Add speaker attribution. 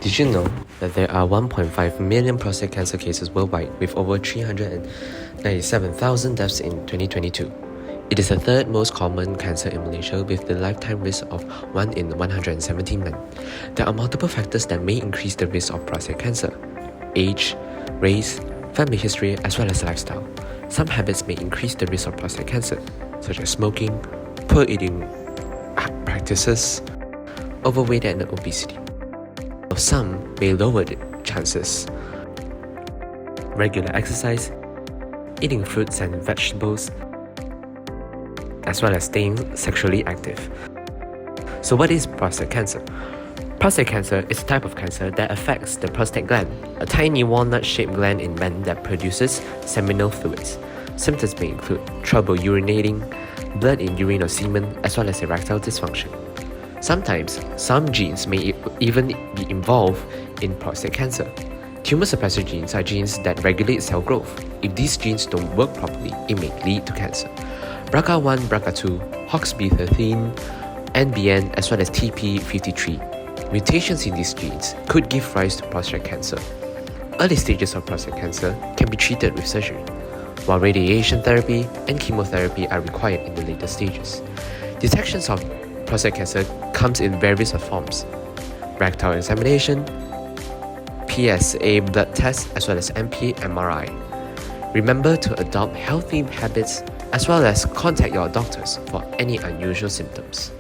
Speaker 1: Did you know that there are 1.5 million prostate cancer cases worldwide with over 397,000 deaths in 2022? It is the third most common cancer in Malaysia with the lifetime risk of 1 in 117 men. There are multiple factors that may increase the risk of prostate cancer: age, race, family history, as well as lifestyle. Some habits may increase the risk of prostate cancer, such as smoking, poor eating practices, overweight and obesity. Some may lower the chances. Regular exercise, eating fruits and vegetables, as well as staying sexually active. So what is prostate cancer? Prostate cancer is a type of cancer that affects the prostate gland, a tiny walnut-shaped gland in men that produces seminal fluids. Symptoms may include trouble urinating, blood in urine or semen, as well as erectile dysfunction. Sometimes, some genes may even be involved in prostate cancer. Tumor suppressor genes are genes that regulate cell growth. If these genes don't work properly, it may lead to cancer. BRCA1, BRCA2, HOXB13, NBN, as well as TP53. Mutations in these genes could give rise to prostate cancer. Early stages of prostate cancer can be treated with surgery, while radiation therapy and chemotherapy are required in the later stages. Detections of prostate cancer comes in various forms: rectal examination, PSA blood test, as well as MRI. Remember to adopt healthy habits as well as contact your doctors for any unusual symptoms.